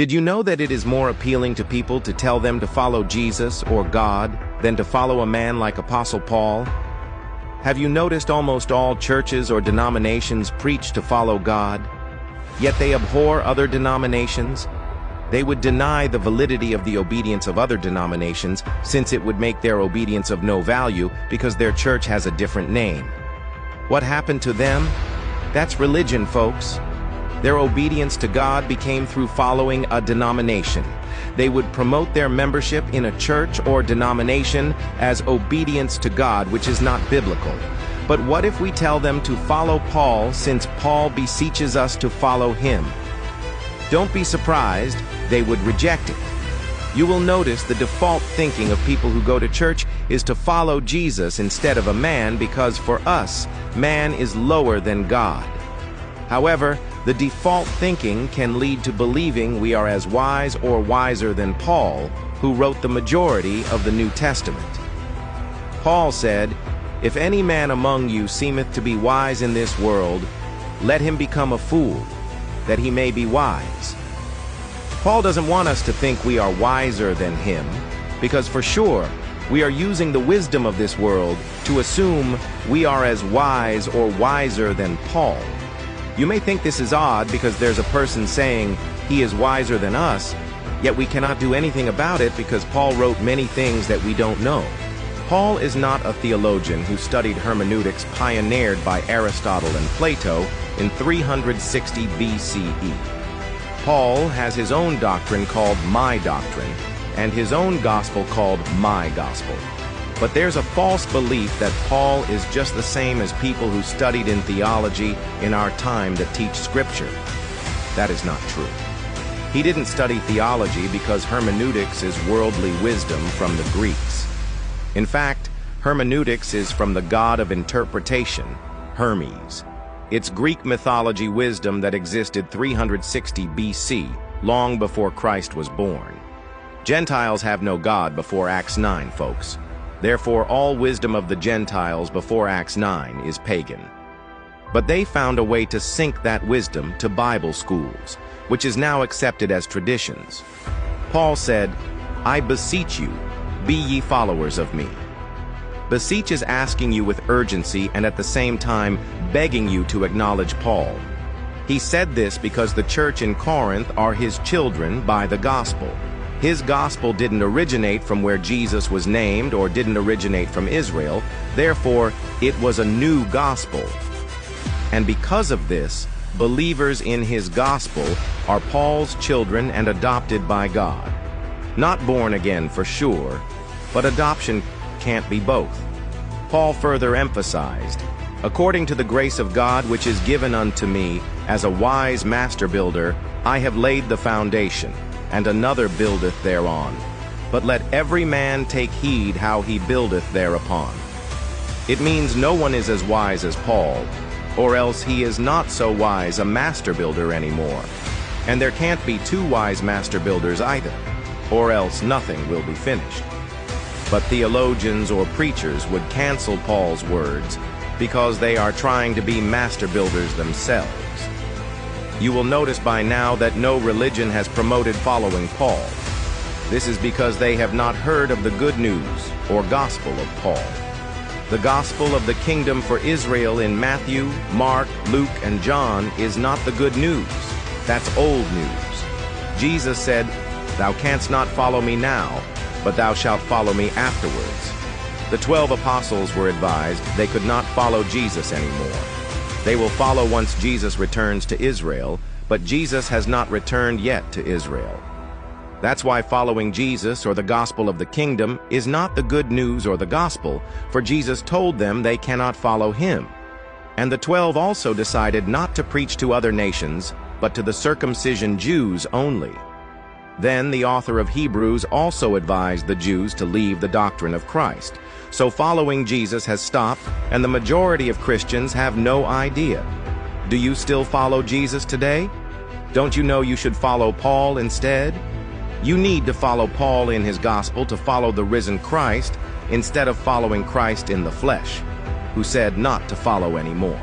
Did you know that it is more appealing to people to tell them to follow Jesus or God than to follow a man like Apostle Paul? Have you noticed almost all churches or denominations preach to follow God, yet they abhor other denominations? They would deny the validity of the obedience of other denominations since it would make their obedience of no value because their church has a different name. What happened to them? That's religion, folks. Their obedience to God became through following a denomination. They would promote their membership in a church or denomination as obedience to God, which is not biblical. But what if we tell them to follow Paul, since Paul beseeches us to follow him? Don't be surprised, they would reject it. You will notice the default thinking of people who go to church is to follow Jesus instead of a man, because for us, man is lower than God. However, the default thinking can lead to believing we are as wise or wiser than Paul, who wrote the majority of the New Testament. Paul said, "If any man among you seemeth to be wise in this world, let him become a fool, that he may be wise." Paul doesn't want us to think we are wiser than him, because for sure, we are using the wisdom of this world to assume we are as wise or wiser than Paul. You may think this is odd because there's a person saying he is wiser than us, yet we cannot do anything about it because Paul wrote many things that we don't know. Paul is not a theologian who studied hermeneutics pioneered by Aristotle and Plato in 360 BCE. Paul has his own doctrine called my doctrine, and his own gospel called my gospel. But there's a false belief that Paul is just the same as people who studied in theology in our time that teach Scripture. That is not true. He didn't study theology because hermeneutics is worldly wisdom from the Greeks. In fact, hermeneutics is from the god of interpretation, Hermes. It's Greek mythology wisdom that existed 360 BC, long before Christ was born. Gentiles have no God before Acts 9, folks. Therefore, all wisdom of the Gentiles before Acts 9 is pagan. But they found a way to sink that wisdom to Bible schools, which is now accepted as traditions. Paul said, "I beseech you, be ye followers of me." Beseech is asking you with urgency and at the same time begging you to acknowledge Paul. He said this because the church in Corinth are his children by the gospel. His gospel didn't originate from where Jesus was named or didn't originate from Israel. Therefore, it was a new gospel. And because of this, believers in his gospel are Paul's children and adopted by God. Not born again for sure, but adoption can't be both. Paul further emphasized, "According to the grace of God which is given unto me, as a wise master builder, I have laid the foundation, and another buildeth thereon. But let every man take heed how he buildeth thereupon." It means no one is as wise as Paul, or else he is not so wise a master builder anymore. And there can't be two wise master builders either, or else nothing will be finished. But theologians or preachers would cancel Paul's words because they are trying to be master builders themselves. You will notice by now that no religion has promoted following Paul. This is because they have not heard of the good news or gospel of Paul. The gospel of the kingdom for Israel in Matthew, Mark, Luke, and John is not the good news. That's old news. Jesus said, "Thou canst not follow me now, but thou shalt follow me afterwards." The 12 apostles were advised they could not follow Jesus anymore. They will follow once Jesus returns to Israel, but Jesus has not returned yet to Israel. That's why following Jesus or the gospel of the kingdom is not the good news or the gospel, for Jesus told them they cannot follow him. And the 12 also decided not to preach to other nations, but to the circumcision Jews only. Then the author of Hebrews also advised the Jews to leave the doctrine of Christ. So following Jesus has stopped, and the majority of Christians have no idea. Do you still follow Jesus today? Don't you know you should follow Paul instead? You need to follow Paul in his gospel to follow the risen Christ instead of following Christ in the flesh, who said not to follow anymore.